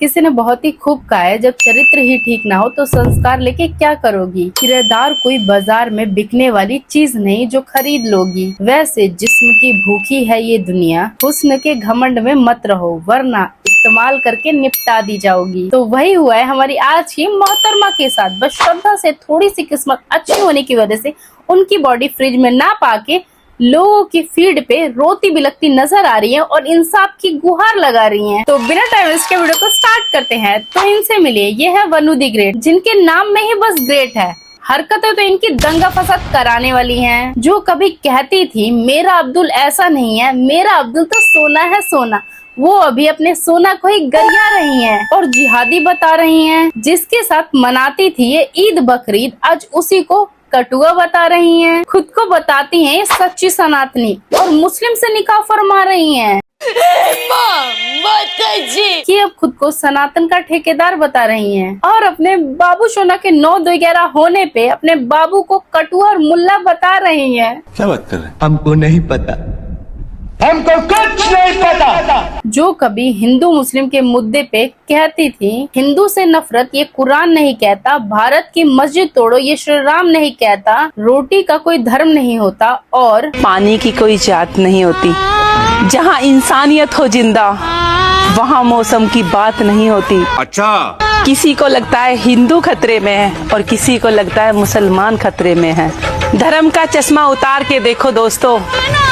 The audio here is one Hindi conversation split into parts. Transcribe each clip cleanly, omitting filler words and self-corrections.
किसी ने बहुत ही खूब कहा है, जब चरित्र ही ठीक ना हो तो संस्कार लेके क्या करोगी। किरदार कोई बाजार में बिकने वाली चीज नहीं जो खरीद लोगी। वैसे जिस्म की भूखी है ये दुनिया, हुस्न के घमंड में मत रहो वरना इस्तेमाल करके निपटा दी जाओगी। तो वही हुआ है हमारी आज की मोहतरमा के साथ। बस श्रद्धा से थोड़ी सी किस्मत अच्छी होने की वजह से उनकी बॉडी फ्रिज में ना पाके लोगों की फीड पे रोती बिलखती नजर आ रही है और इंसाफ की गुहार लगा रही हैं। तो बिना टाइम वेस्ट के वीडियो को स्टार्ट करते हैं। तो इनसे मिलिए, ये है वनु दी ग्रेट, जिनके नाम में ही बस ग्रेट है। हरकतें तो इनकी दंगा फसाद कराने वाली हैं। जो कभी कहती थी मेरा अब्दुल ऐसा नहीं है, मेरा अब्दुल तो सोना है सोना, वो अभी अपने सोना को ही गरिया रही हैं और जिहादी बता रही हैं। जिसके साथ मनाती थी ये ईद बकरीद, आज उसी को कटुआ बता रही हैं। खुद को बताती हैं ये सच्ची सनातनी और मुस्लिम से निकाह फरमा रही हैं कि अब खुद को सनातन का ठेकेदार बता रही हैं और अपने बाबू सोना के 9-11 होने पे अपने बाबू को कटुआ और मुल्ला बता रही हैं। क्या बात कर रहे हैं? हमको नहीं पता, हमको कुछ नहीं पता। जो कभी हिंदू मुस्लिम के मुद्दे पे कहती थी हिंदू से नफरत ये कुरान नहीं कहता, भारत की मस्जिद तोड़ो ये श्री राम नहीं कहता, रोटी का कोई धर्म नहीं होता और पानी की कोई जात नहीं होती, जहाँ इंसानियत हो जिंदा वहाँ मौसम की बात नहीं होती। अच्छा, किसी को लगता है हिंदू खतरे में है और किसी को लगता है मुसलमान खतरे में है। धर्म का चश्मा उतार के देखो दोस्तों,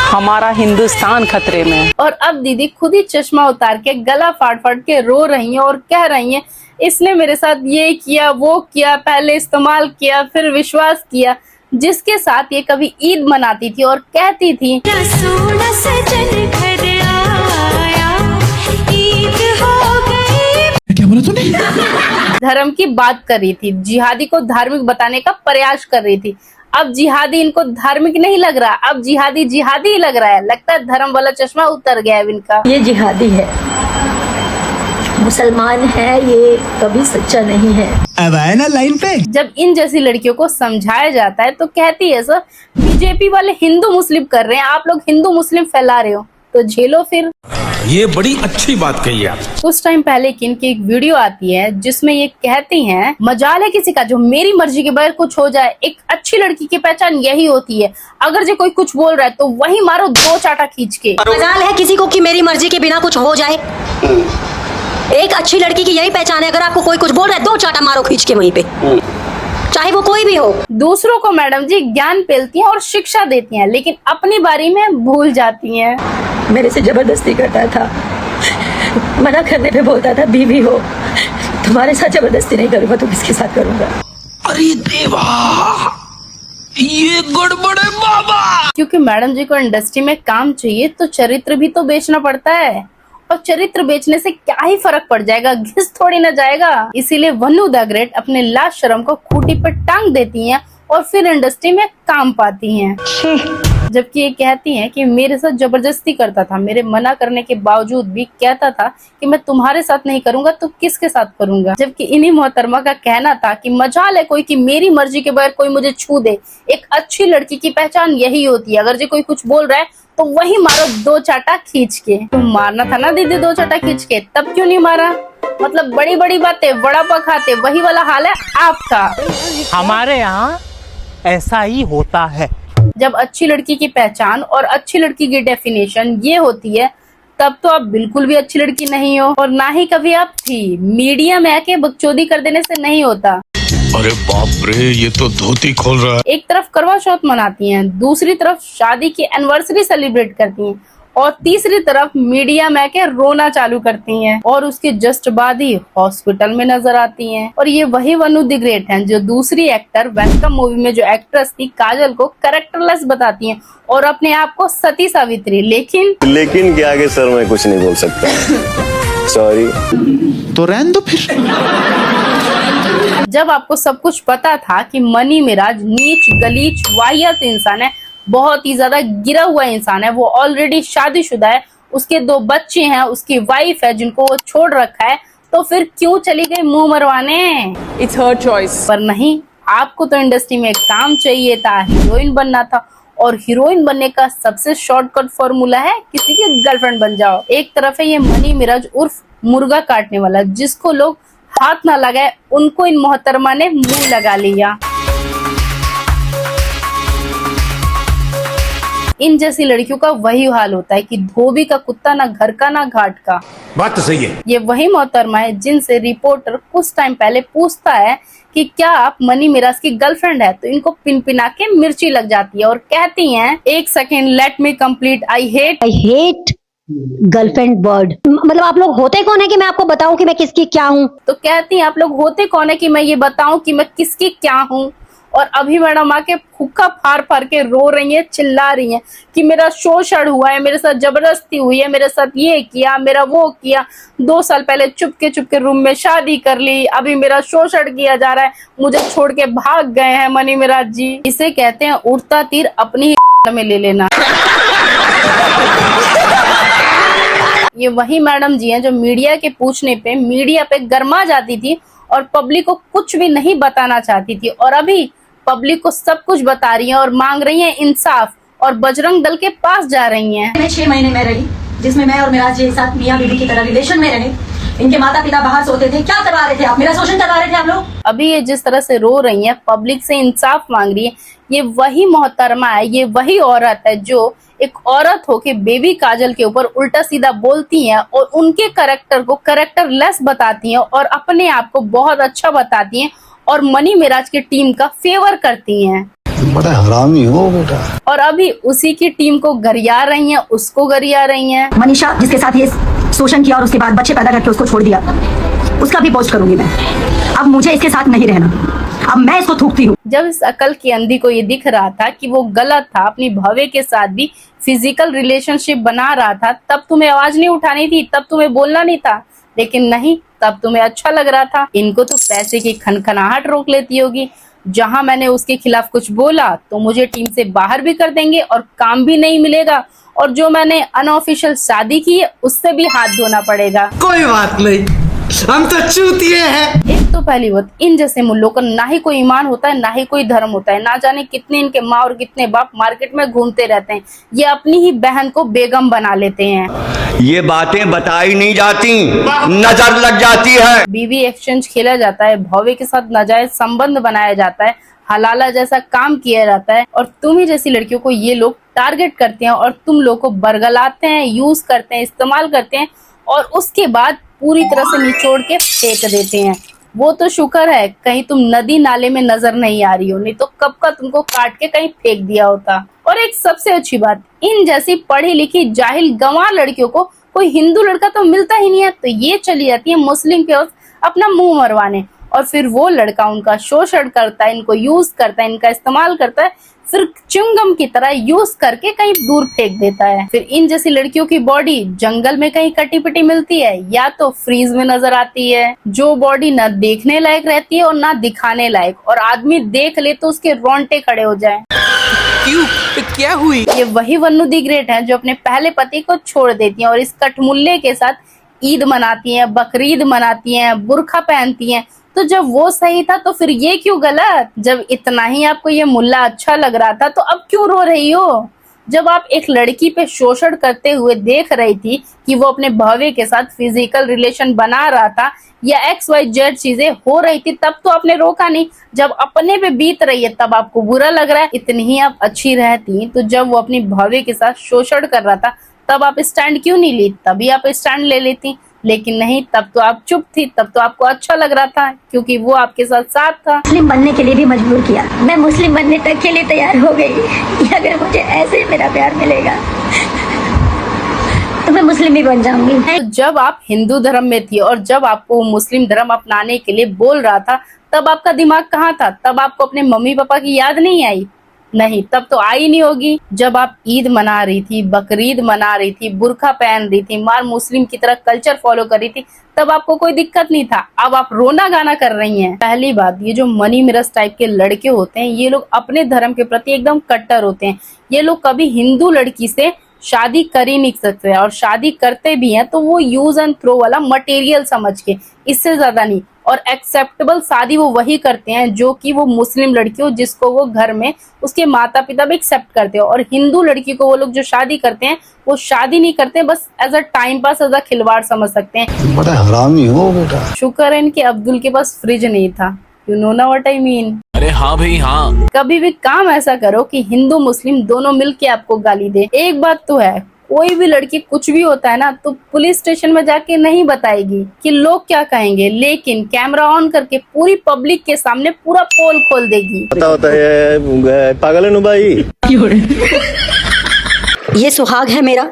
हमारा हिंदुस्तान खतरे में है। और अब दीदी खुद ही चश्मा उतार के गला फाड़ फाड़ के रो रही हैं और कह रही हैं इसने मेरे साथ ये किया वो किया, पहले इस्तेमाल किया फिर विश्वास किया। जिसके साथ ये कभी ईद मनाती थी और कहती थी क्या बोला तूने? धर्म की बात कर रही थी, जिहादी को धार्मिक बताने का प्रयास कर रही थी। अब जिहादी इनको धार्मिक नहीं लग रहा, अब जिहादी जिहादी ही लग रहा है। लगता है धर्म वाला चश्मा उतर गया है इनका। ये जिहादी है, मुसलमान है, ये कभी सच्चा नहीं है। अब आए ना लाइन पे। जब इन जैसी लड़कियों को समझाया जाता है तो कहती है सर बीजेपी वाले हिंदू मुस्लिम कर रहे हैं, आप लोग हिंदू मुस्लिम फैला रहे हो तो झेलो फिर। ये बड़ी अच्छी बात कही आप। कुछ टाइम पहले की इनकी एक वीडियो आती है जिसमें ये कहती हैं मजाल है किसी का जो मेरी मर्जी के बगैर कुछ हो जाए। एक अच्छी लड़की की पहचान यही होती है, अगर जो कोई कुछ बोल रहा है तो वही मारो 2 चाटा खींच के। मजाल है किसी को कि मेरी मर्जी के बिना कुछ हो जाए। एक अच्छी लड़की की यही पहचान है, अगर आपको कोई कुछ बोल रहा है 2 चाटा मारो खींच के वहीं पे, चाहे वो कोई भी हो। दूसरों को मैडम जी ज्ञान पेलती हैं और शिक्षा देती हैं, लेकिन अपनी बारी में भूल जाती हैं। मेरे से जबरदस्ती करता था, मना करने पे बोलता था बीवी हो, तुम्हारे साथ जबरदस्ती नहीं करूंगा तो किसके साथ करूंगा। अरे देवा, ये गड़बड़ है बाबा। क्योंकि मैडम जी को इंडस्ट्री में काम चाहिए तो चरित्र भी तो बेचना पड़ता है, और चरित्र बेचने से क्या ही फर्क पड़ जाएगा, घिस थोड़ी ना जाएगा। इसीलिए वनु द ग्रेट अपने लाज शर्म को खूंटी पर टांग देती हैं और फिर इंडस्ट्री में काम पाती हैं। जबकि ये कहती हैं कि मेरे साथ जबरदस्ती करता था, मेरे मना करने के बावजूद भी कहता था कि मैं तुम्हारे साथ नहीं करूंगा तो किसके साथ करूंगा। जबकि इन्हीं मोहतरमा का कहना था कि मजाल है कोई कि मेरी मर्जी के बगैर कोई मुझे छू दे। एक अच्छी लड़की की पहचान यही होती है, अगर जो कोई कुछ बोल रहा है तो वही मारो 2 चाटा खींच के। तुम मारना था ना दीदी 2 चाटा खींच के, तब क्यों नहीं मारा? मतलब बड़ी बड़ी बातें वड़ा पाव खाते, वही वाला हाल है आपका। हमारे यहाँ ऐसा ही होता है। जब अच्छी लड़की की पहचान और अच्छी लड़की की डेफिनेशन ये होती है तब तो आप बिल्कुल भी अच्छी लड़की नहीं हो और ना ही कभी आप थी। मीडिया में आके बकचोदी कर देने से नहीं होता। अरे बाप रे, ये तो धोती खोल रहा है। एक तरफ करवा चौथ मनाती हैं, दूसरी तरफ शादी की एनिवर्सरी सेलिब्रेट करती हैं और तीसरी तरफ मीडिया में आके रोना चालू करती हैं और उसके जस्ट बाद ही हॉस्पिटल में नजर आती हैं। और ये वही वनु द ग्रेट हैं जो दूसरी एक्टर वेलकम मूवी में जो एक्ट्रेस थी काजल को कैरेक्टरलेस बताती हैं और अपने आप को सती सावित्री। लेकिन के आगे सर मैं कुछ नहीं बोल सकता, सॉरी। तो रहने दो फिर। जब आपको सब कुछ पता था कि मनी मिराज नीच गलीच वाहियात इंसान है, बहुत ही ज्यादा गिरा हुआ इंसान है, वो ऑलरेडी शादीशुदा है, उसके 2 बच्चे हैं, उसकी वाइफ है जिनको वो छोड़ रखा है, तो फिर क्यों चली गई मुंह मरवाने? It's her choice. पर नहीं, आपको तो इंडस्ट्री में काम चाहिए था, हीरोइन बनना था और हीरोइन बनने का सबसे शॉर्टकट फॉर्मूला है किसी की गर्लफ्रेंड बन जाओ। एक तरफ है ये मनी मिराज उर्फ मुर्गा काटने वाला, जिसको लोग हाथ ना लगाए उनको इन मोहतरमा ने मुंह लगा लिया। इन जैसी लड़कियों का वही हाल होता है कि धोबी का कुत्ता ना घर का ना घाट का। बात तो सही है। ये वही मोहतरमा है जिनसे रिपोर्टर कुछ टाइम पहले पूछता है कि क्या आप मनी मिराज की गर्लफ्रेंड है, तो इनको पिनपिना के मिर्ची लग जाती है और कहती हैं, एक second let me complete, I hate girlfriend word. मतलब आप लोग होते कौन है कि मैं आपको बताऊं कि मैं किसकी क्या हूँ? तो कहती हैं, आप लोग होते कौन है कि मैं ये बताऊं कि मैं किसकी क्या हूँ। और अभी मैडम आके हुक्का फाड़ फाड़ के रो रही है, चिल्ला रही है कि मेरा शोषण हुआ है, मेरे साथ जबरदस्ती हुई है, मेरे साथ ये किया, मेरा वो किया, 2 साल पहले चुपके रूम में शादी कर ली, अभी मेरा शोषण किया जा रहा है, मुझे छोड़ के भाग गए हैं मनी मिराज जी। इसे कहते हैं उड़ता तीर अपनी ही में ले लेना। ये वही मैडम जी हैं जो मीडिया के पूछने पे मीडिया पे गर्मा जाती थी और पब्लिक को कुछ भी नहीं बताना चाहती थी, और अभी पब्लिक को सब कुछ बता रही हैं और मांग रही हैं इंसाफ, और बजरंग दल के पास जा रही हैं। मैं 6 महीने में रही, जिसमें मैं और मिराज जी एक साथ मियां बीवी की तरह रिलेशन में रहे। इनके माता पिता बाहर सोते थे। क्या करवा रहे थे आप? मेरा शोषण करवा रहे थे आप लोग। अभी ये जिस तरह से रो रही हैं, पब्लिक से इंसाफ मांग रही है, ये वही मोहतरमा है, ये वही औरत है जो एक औरत होके बेबी काजल के ऊपर उल्टा सीधा बोलती हैं और उनके कैरेक्टर को कैरेक्टर लेस बताती हैं और अपने आप को बहुत अच्छा बताती हैं और मनी मिराज की टीम का फेवर करती हैं। बड़ा हरामी हो बेटा। और अभी उसी की टीम को गरिया रही हैं, उसको गरिया रही हैं। मनीषा जिसके साथ ये शोषण किया और उसके बाद बच्चे पैदा करके उसको छोड़ दिया, उसका भी पोस्ट करूंगी मैं। अब मुझे इसके साथ नहीं रहना, अब मैं इसको थूकती हूँ। जब इस अकल की अंधी को ये दिख रहा था कि वो गलत था, अपनी भव्य के साथ भी फिजिकल रिलेशनशिप बना रहा था, तब तुम्हें आवाज नहीं उठानी थी, तब तुम्हें बोलना नहीं था। लेकिन नहीं, तब तुम्हें अच्छा लग रहा था। इनको तो पैसे की खनखनाहट रोक लेती होगी। जहां मैंने उसके खिलाफ कुछ बोला तो मुझे टीम से बाहर भी कर देंगे और काम भी नहीं मिलेगा, और जो मैंने अनऑफिशियल शादी की है उससे भी हाथ धोना पड़ेगा। कोई बात नहीं, हम तो चूतिए हैं। एक तो पहली बात, इन जैसे मुल्लों का ना ही कोई ईमान होता है ना ही कोई धर्म होता है। ना जाने कितने इनके माँ और कितने बाप मार्केट में घूमते रहते हैं, ये अपनी ही बहन को बेगम बना लेते हैं। ये बातें बताई नहीं जाती, नजर लग जाती है। बीवी एक्सचेंज खेला जाता है, भव्य के साथ नाजायज संबंध बनाया जाता है, हलाला जैसा काम किया जाता है, और तुम ही जैसी लड़कियों को ये लोग टारगेट करते हैं और तुम लोग को बरगलाते हैं, यूज करते हैं, इस्तेमाल करते हैं, और उसके बाद पूरी तरह से निचोड़ के फेंक देते हैं। वो तो शुक्र है कहीं तुम नदी नाले में नजर नहीं आ रही हो, नहीं तो कब का तुमको काट के कहीं फेंक दिया होता। और एक सबसे अच्छी बात, इन जैसी पढ़ी लिखी जाहिल गंवार लड़कियों को कोई हिंदू लड़का तो मिलता ही नहीं है, तो ये चली जाती है मुस्लिम के पास अपना मुंह मरवाने, और फिर वो लड़का उनका शोषण करता है, इनको यूज करता है, इनका इस्तेमाल करता है, फिर च्युइंगम की तरह यूज करके कहीं दूर फेंक देता है। फिर इन जैसी लड़कियों की बॉडी जंगल में कहीं कटी पिटी मिलती है या तो फ्रीज में नजर आती है, जो बॉडी ना देखने लायक रहती है और ना दिखाने लायक, और आदमी देख ले तो उसके रोंगटे खड़े हो जाए। क्यों? क्या हुई? ये वही वन्नू दी ग्रेट है जो अपने पहले पति को छोड़ देती हैं और इस कठमुल्ले के साथ ईद मनाती हैं, बकरीद मनाती हैं, बुर्खा पहनती हैं। तो जब वो सही था तो फिर ये क्यों गलत? जब इतना ही आपको ये मुल्ला अच्छा लग रहा था तो अब क्यों रो रही हो? जब आप एक लड़की पे शोषण करते हुए देख रही थी कि वो अपने भव्य के साथ फिजिकल रिलेशन बना रहा था या XYZ चीजें हो रही थी, तब तो आपने रोका नहीं। जब अपने पे बीत रही है तब आपको बुरा लग रहा है। इतनी ही आप अच्छी रहती तो जब वो अपनी भव्य के साथ शोषण कर रहा था तब आप स्टैंड क्यों नहीं ली? तभी आप स्टैंड ले लेती, लेकिन नहीं, तब तो आप चुप थी, तब तो आपको अच्छा लग रहा था क्योंकि वो आपके साथ साथ था। मुस्लिम बनने के लिए भी मजबूर किया, मैं मुस्लिम बनने तक के लिए तैयार हो गई। अगर मुझे ऐसे मेरा प्यार मिलेगा तो मैं मुस्लिम भी बन जाऊंगी। तो जब आप हिंदू धर्म में थी और जब आपको मुस्लिम धर्म अपनाने के लिए बोल रहा था तब आपका दिमाग कहाँ था? तब आपको अपने मम्मी पापा की याद नहीं आई? नहीं, तब तो आई नहीं होगी। जब आप ईद मना रही थी, बकरीद मना रही थी, बुर्खा पहन रही थी, मार मुस्लिम की तरह कल्चर फॉलो कर रही थी, तब आपको कोई दिक्कत नहीं था। अब आप रोना गाना कर रही हैं। पहली बात, ये जो मनी मिराज टाइप के लड़के होते हैं ये लोग अपने धर्म के प्रति एकदम कट्टर होते हैं। ये लोग कभी हिंदू लड़की से शादी कर ही नहीं सकते, और शादी करते भी हैं तो वो यूज एंड थ्रो वाला मटेरियल समझ के, इससे ज्यादा नहीं। और एक्सेप्टेबल शादी वो वही करते हैं जो कि वो मुस्लिम लड़की हो, जिसको वो घर में उसके माता पिता भी एक्सेप्ट करते हो। और हिंदू लड़की को वो लोग जो शादी करते हैं वो शादी नहीं करते, बस as a time pass, as a खिलवाड़ समझ सकते हैं। बड़ा हरामी हो बेटा। शुक्र है इनके अब्दुल के पास फ्रिज नहीं था। यू नो ना व्हाट आई मीन। अरे हाँ भाई हाँ। कभी भी काम ऐसा करो कि हिंदू मुस्लिम दोनों मिलके आपको गाली दे। एक बात तो है, कोई भी लड़की कुछ भी होता है ना तो पुलिस स्टेशन में जाके नहीं बताएगी कि लोग क्या कहेंगे, लेकिन कैमरा ऑन करके पूरी पब्लिक के सामने पूरा पोल खोल देगी। पता होता है पागल है नु भाई। ये सुहाग है मेरा,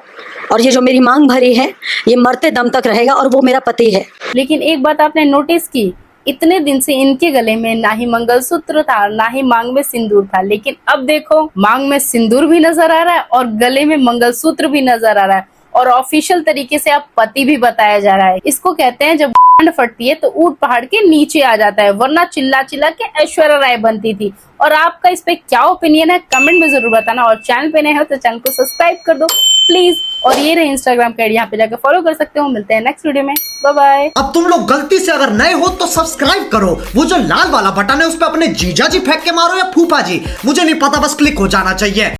और ये जो मेरी मांग भरी है ये मरते दम तक रहेगा, और वो मेरा पति है। लेकिन एक बात आपने नोटिस की, इतने दिन से इनके गले में ना ही मंगलसूत्र था ना ही मांग में सिंदूर था, लेकिन अब देखो मांग में सिंदूर भी नजर आ रहा है और गले में मंगलसूत्र भी नजर आ रहा है, और ऑफिशियल तरीके से अब पति भी बताया जा रहा है। इसको कहते हैं जब फटती है तो ऊंट पहाड़ के नीचे आ जाता है, वरना चिल्ला चिल्ला के ऐश्वर्या राय बनती थी। और आपका इस पे क्या ओपिनियन है कमेंट में जरूर बताना, और चैनल पे नए हो तो चैनल को सब्सक्राइब कर दो प्लीज। और ये रहे इंस्टाग्राम का आईडी, यहाँ पे जाकर फॉलो कर सकते हो। मिलते हैं नेक्स्ट वीडियो में, बाय बाय। अब तुम लोग गलती से अगर नए हो तो सब्सक्राइब करो, वो जो लाल वाला बटन है उस पर अपने जीजा जी फेंक के मारो या फूफा जी, मुझे नहीं पता, बस क्लिक हो जाना चाहिए।